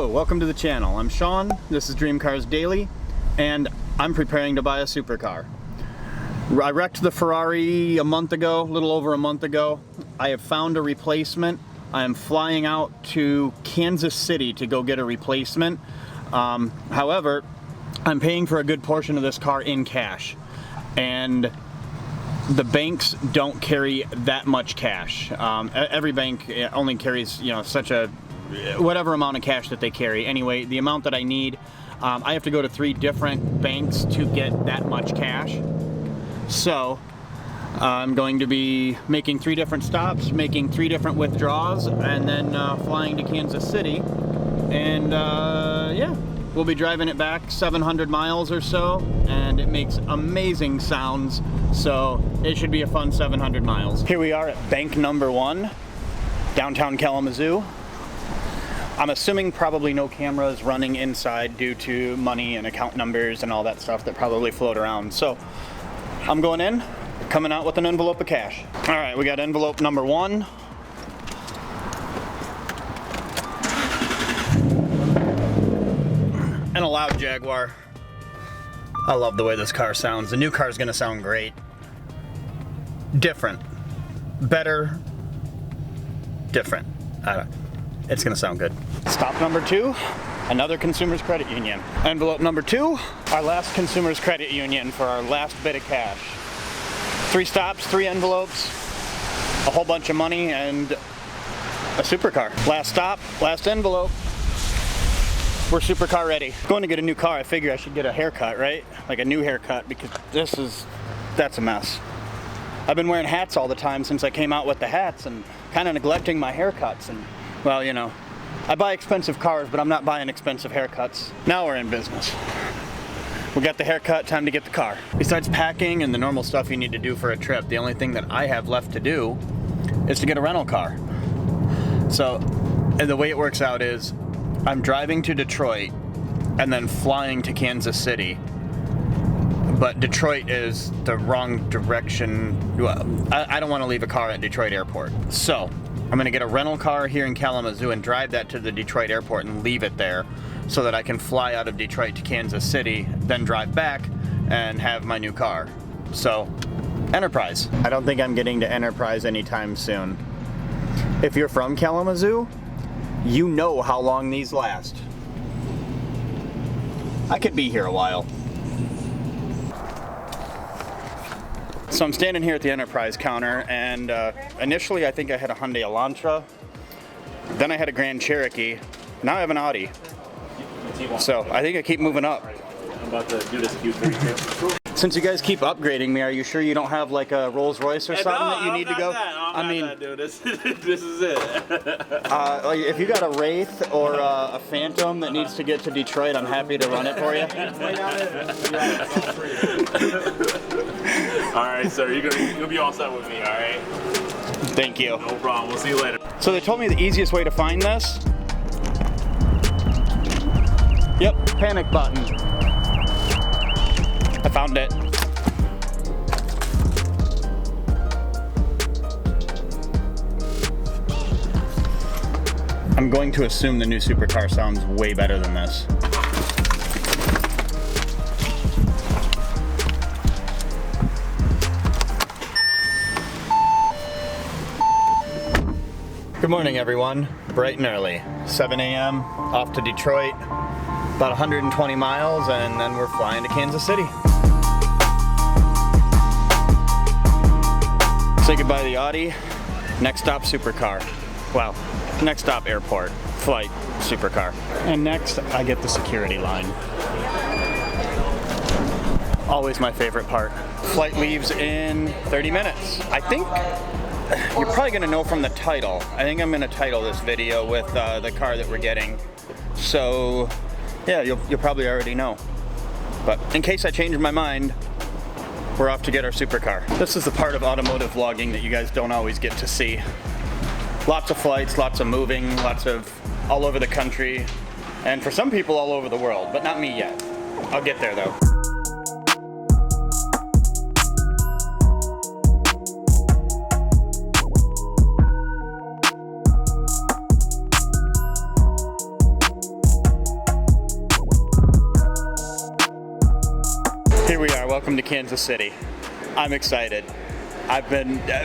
Hello, welcome to the channel. I'm Sean, this is Dream Cars Daily, and I'm preparing to buy a supercar. I wrecked the Ferrari a month ago, a little over a month ago. I have found a replacement. I am flying out to Kansas City to go get a replacement. However, I'm paying for a good portion of this car in cash, and the banks don't carry that much cash. Every bank only carries, such a whatever amount of cash that they carry. Anyway, the amount that I need, I have to go to 3 different banks to get that much cash. So I'm going to be making 3 different stops, making 3 different withdrawals, and then flying to Kansas City. And yeah, we'll be driving it back 700 miles or so, and it makes amazing sounds, so it should be a fun 700 miles. Here we are at bank number 1, downtown Kalamazoo. I'm assuming probably no cameras running inside due to money and account numbers and all that stuff that probably float around. So I'm going in, coming out with an envelope of cash. All right, we got envelope number 1. And a loud Jaguar. I love the way this car sounds. The new car is gonna sound great. Different. Better. Different. It's gonna sound good. Stop number 2, another Consumers Credit Union. Envelope number 2, our last Consumers Credit Union for our last bit of cash. 3 stops, 3 envelopes, a whole bunch of money, and a supercar. Last stop, last envelope. We're supercar ready. Going to get a new car, I figure I should get a haircut, right? Like a new haircut, because that's a mess. I've been wearing hats all the time since I came out with the hats and kind of neglecting my haircuts. And well, I buy expensive cars, but I'm not buying expensive haircuts. Now we're in business. We got the haircut, time to get the car. Besides packing and the normal stuff you need to do for a trip, the only thing that I have left to do is to get a rental car. So, and the way it works out is I'm driving to Detroit and then flying to Kansas City. But Detroit is the wrong direction. Well, I don't want to leave a car at Detroit Airport. So I'm going to get a rental car here in Kalamazoo and drive that to the Detroit Airport and leave it there so that I can fly out of Detroit to Kansas City, then drive back and have my new car. So, Enterprise. I don't think I'm getting to Enterprise anytime soon. If you're from Kalamazoo, you know how long these last. I could be here a while. So I'm standing here at the Enterprise counter, and initially I think I had a Hyundai Elantra, then I had a Grand Cherokee, now I have an Audi. So I think I keep moving up. I'm about to do this Q3 too. Since you guys keep upgrading me, are you sure you don't have like a Rolls Royce or something that you need to go? I mean, dude, this is it. Like if you got a Wraith or a Phantom that needs to get to Detroit, I'm happy to run it for you. All right, sir, you'll be all set with me, all right? Thank you. No problem. We'll see you later. So they told me the easiest way to find this. Yep, panic button. I found it. I'm going to assume the new supercar sounds way better than this. Good morning, everyone. Bright and early. 7 a.m. off to Detroit. About 120 miles, and then we're flying to Kansas City. Say goodbye to the Audi. Next stop, supercar. Well, next stop, airport. Flight, supercar. And next, I get the security line. Always my favorite part. Flight leaves in 30 minutes. I think you're probably gonna know from the title. I think I'm gonna title this video with the car that we're getting. So, yeah, you'll probably already know. But in case I change my mind, we're off to get our supercar. This is the part of automotive vlogging that you guys don't always get to see. Lots of flights, lots of moving, lots of all over the country, and for some people all over the world, but not me yet. I'll get there though. welcome to Kansas City. I'm excited.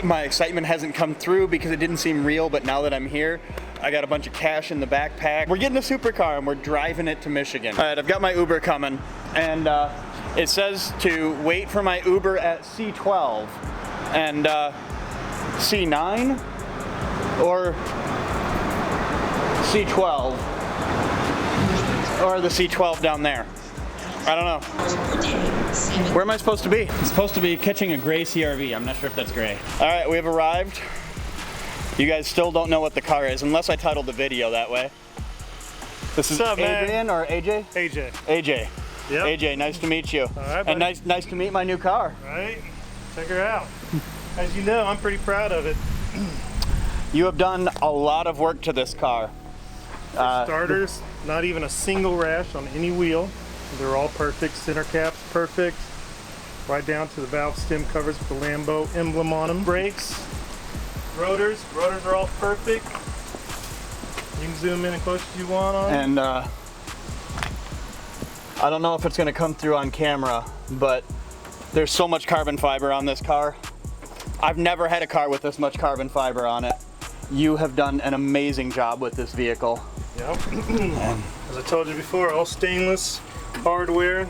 My excitement hasn't come through because it didn't seem real, but now that I'm here, I got a bunch of cash in the backpack. We're getting a supercar and we're driving it to Michigan. All right, I've got my Uber coming, and it says to wait for my Uber at C12 and C9 or C12 or the C12 down there. I don't know. Where am I supposed to be? I'm supposed to be catching a gray CRV. I'm not sure if that's gray. All right, we have arrived. You guys still don't know what the car is, unless I titled the video that way. This is Adrian or AJ? AJ. AJ. Yep. AJ, nice to meet you. All right, buddy. And nice to meet my new car. Right? Check her out. As you know, I'm pretty proud of it. You have done a lot of work to this car. For starters, not even a single rash on any wheel. They're all perfect. Center caps perfect. Right down to the valve stem covers with the Lambo emblem on them. Brakes, rotors are all perfect. You can zoom in as close as you want on them. And I don't know if it's gonna come through on camera, but there's so much carbon fiber on this car. I've never had a car with this much carbon fiber on it. You have done an amazing job with this vehicle. Yep. As I told you before, all stainless hardware.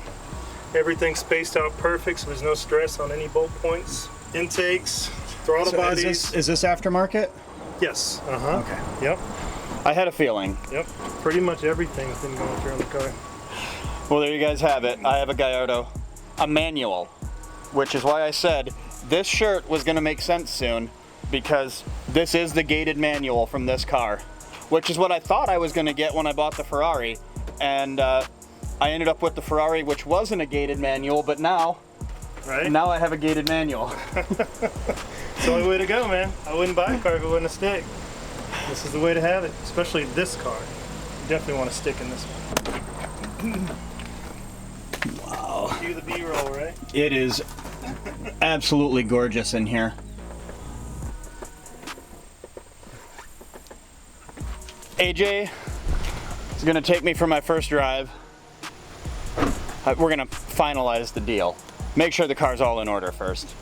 Everything's spaced out perfect, so there's no stress on any bolt points. Intakes, throttle bodies. Is this aftermarket? Yes. Okay. Yep. I had a feeling. Yep. Pretty much everything's been going through on the car. Well, there you guys have it. I have a Gallardo, a manual, which is why I said this shirt was gonna make sense soon, because this is the gated manual from this car, which is what I thought I was gonna get when I bought the Ferrari. And I ended up with the Ferrari, which wasn't a gated manual, but now I have a gated manual. It's the only way to go, man. I wouldn't buy a car if it wasn't a stick. This is the way to have it, especially this car. You definitely want to stick in this one. Wow. Cue the B-roll, right? It is absolutely gorgeous in here. AJ is gonna take me for my first drive. We're gonna finalize the deal. Make sure the car's all in order first.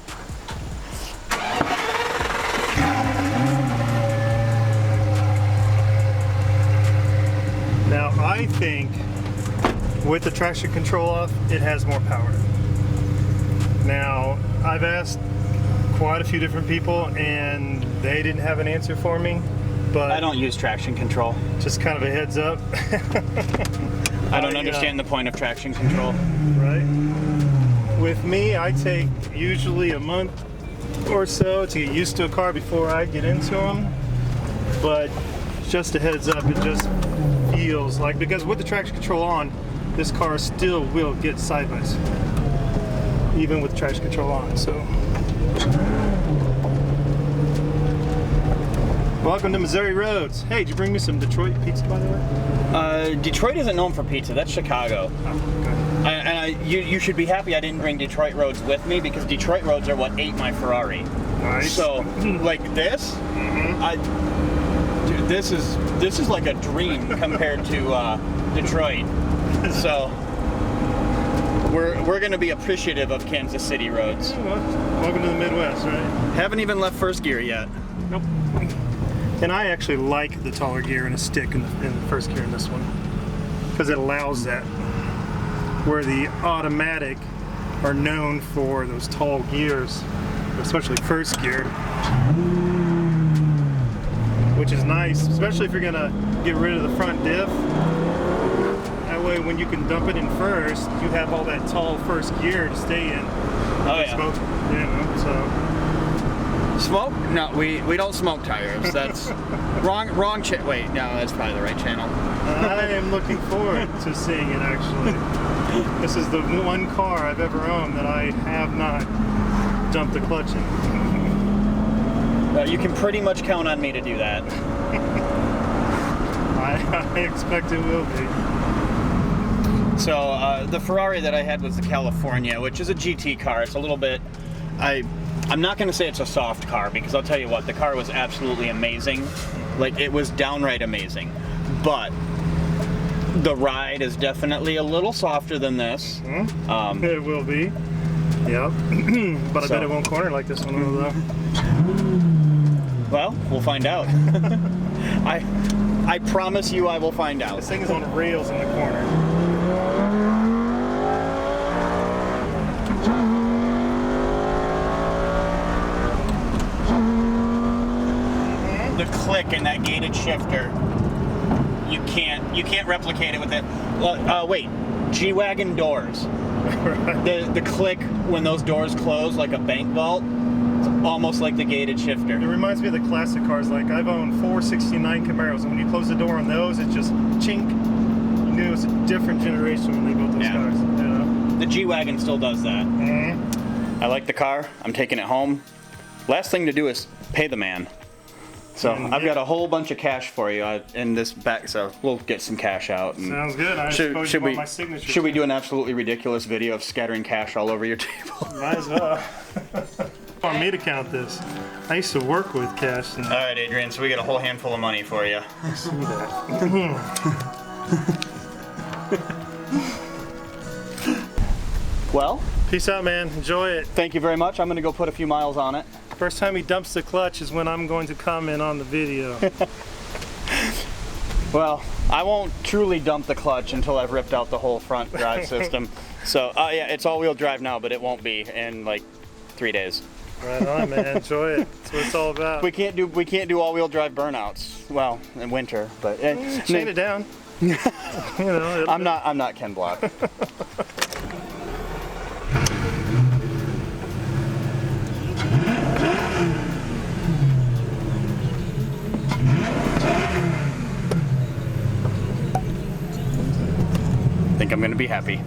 Now, I think with the traction control off, it has more power. Now, I've asked quite a few different people and they didn't have an answer for me, but I don't use traction control. just kind of a heads up. I don't understand the point of traction control. Right? With me, I take usually a month or so to get used to a car before I get into them. But just a heads up, it just feels like, because with the traction control on, this car still will get side by side, even with traction control on. So, welcome to Missouri roads. Hey, did you bring me some Detroit pizza, by the way? Detroit isn't known for pizza. That's Chicago. Oh, okay. You should be happy I didn't bring Detroit roads with me, because Detroit roads are what ate my Ferrari. Nice. So, like this, dude, this is like a dream compared to Detroit. So, we're gonna be appreciative of Kansas City roads. Well, welcome to the Midwest, right? Haven't even left first gear yet. Nope. And I actually like the taller gear and a stick in the first gear in this one, because it allows that. Where the automatic are known for those tall gears, especially first gear, which is nice, especially if you're gonna get rid of the front diff. That way, when you can dump it in first, you have all that tall first gear to stay in. Oh yeah. Smoke, you know, so. Smoke? No, we don't smoke tires. That's wrong. Wait, no, that's probably the right channel. I am looking forward to seeing it, actually. This is the one car I've ever owned that I have not dumped the clutch in. You can pretty much count on me to do that. I expect it will be. So the Ferrari that I had was the California, which is a GT car. It's a little bit, I'm not going to say it's a soft car, because I'll tell you what, the car was absolutely amazing. Like, it was downright amazing. But the ride is definitely a little softer than this. It will be. Yep. But I bet it won't corner like this one will, though. Well, we'll find out. I promise you I will find out. This thing is on rails in the corner. The click in that gated shifter, you can't replicate it with it. Wait, G-Wagon doors. The click when those doors close like a bank vault, it's almost like the gated shifter. It reminds me of the classic cars. Like I've owned 469 Camaros, and when you close the door on those, it just chink. You knew it was a different generation when they built those cars. You know? The G-Wagon still does that. I like the car. I'm taking it home. Last thing to do is pay the man. So I've got a whole bunch of cash for you in this back, so we'll get some cash out. And sounds good. I suppose you want my signature. Should we do an absolutely ridiculous video of scattering cash all over your table? Might as well. Want me to count this? I used to work with cash. All right, Adrian. So we got a whole handful of money for you. I see that. Well, peace out, man. Enjoy it. Thank you very much. I'm going to go put a few miles on it. First time he dumps the clutch is when I'm going to comment on the video. Well, I won't truly dump the clutch until I've ripped out the whole front drive system. So, yeah, it's all-wheel drive now, but it won't be in like 3 days. Right on, man. Enjoy it. That's what it's all about. We can't do all-wheel drive burnouts. Well, in winter, but chain it down. You know, I'm not Ken Block. I think I'm going to be happy.